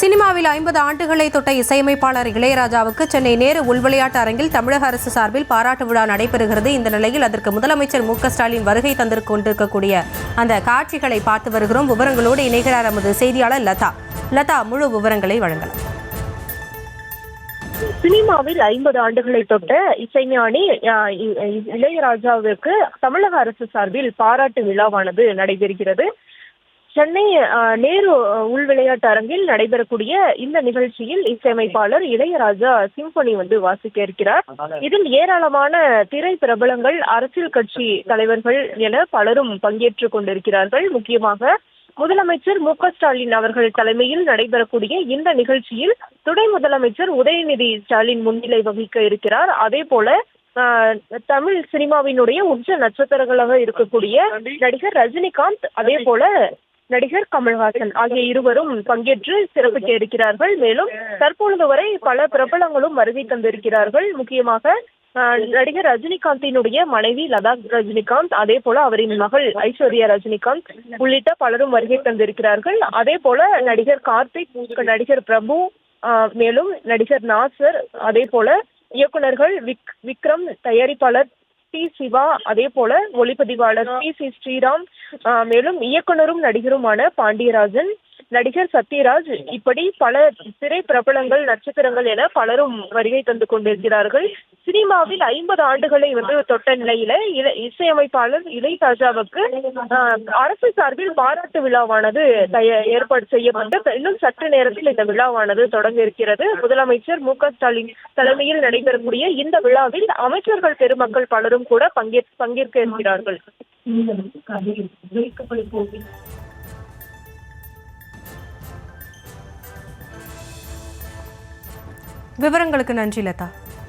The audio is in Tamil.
சினிமாவில் 50 ஆண்டுகளை தொட்ட இசையமைப்பாளர் இளையராஜாவுக்கு சென்னை நேரு உள்விளையாட்டு அரங்கில் தமிழக அரசு சார்பில் பாராட்டு விழா நடைபெறுகிறது. இந்த நிலையில் அதற்கு முதலமைச்சர் மு.க.ஸ்டாலின் வருகை தந்திருக்கொண்டிருக்கக்கூடிய அந்த காட்சிகளை பார்த்து வருகிறோம். விவரங்களோடு இணைகிறார் நமது செய்தியாளர் லதா. முழு விவரங்களை வழங்கலாம். சினிமாவில் 50 ஆண்டுகளை தொட்ட இசைஞானி இளையராஜாவிற்கு தமிழக அரசு சார்பில் பாராட்டு விழாவானது நடைபெறுகிறது. சென்னை நேரு உள் விளையாட்டு அரங்கில் நடைபெறக்கூடிய இந்த நிகழ்ச்சியில் இசையமைப்பாளர் இளையராஜா சிம்பனி வாசிக்க இருக்கிறார். இதில் ஏராளமான திரை பிரபலங்கள், அரசியல் கட்சி தலைவர்கள் என பலரும் பங்கேற்றுக் கொண்டிருக்கிறார்கள். முக்கியமாக முதலமைச்சர் மு.க.ஸ்டாலின் அவர்கள் தலைமையில் நடைபெறக்கூடிய இந்த நிகழ்ச்சியில் துணை முதலமைச்சர் உதயநிதி ஸ்டாலின் முன்னிலை வகிக்க இருக்கிறார். அதே போல தமிழ் சினிமாவினுடைய உச்ச நட்சத்திரங்களாக இருக்கக்கூடிய நடிகர் ரஜினிகாந்த், அதே போல நடிகர் கமல்ஹாசன் ஆகிய இருவரும் பங்கேற்று சிறப்பிக்க இருக்கிறார்கள். மேலும் தற்பொழுது வரை பல பிரபலங்களும் வருகை தந்திருக்கிறார்கள். முக்கியமாக நடிகர் ரஜினிகாந்தினுடைய மனைவி லதா ரஜினிகாந்த், அதே போல அவரின் மகள் ஐஸ்வர்யா ரஜினிகாந்த் உள்ளிட்ட பலரும் வருகை தந்திருக்கிறார்கள். அதே போல நடிகர் கார்த்திக், நடிகர் பிரபு, மேலும் நடிகர் நாசர், அதே போல இயக்குநர்கள் விக்ரம், தயாரிப்பாளர் டி. சிவா, அதே போல ஒளிப்பதிவாளர் சி. ஸ்ரீராம், மேலும் இயக்குனரும் நடிகருமான பாண்டியராஜன், நடிகர் சத்யராஜ், இப்படி பல திரை பிரபலங்கள், நட்சத்திரங்கள் என பலரும் வருகை தந்து கொண்டிருக்கிறார்கள். சினிமாவில் 50 ஆண்டுகளை தொட்ட நிலையில இசையமைப்பாளர் இளையராஜாவுக்கு அரசு சார்பில் பாராட்டு விழாவானது ஏற்பாடு செய்யப்பட்டு இன்னும் சற்று நேரத்தில் இந்த விழாவானது தொடங்க இருக்கிறது. முதலமைச்சர் மு.க.ஸ்டாலின் தலைமையில் நடைபெறக்கூடிய இந்த விழாவில் அமைச்சர்கள் பெருமக்கள் பலரும் கூட பங்கேற்க இருக்கிறார்கள். விவரங்களுக்கு நன்றி லதா.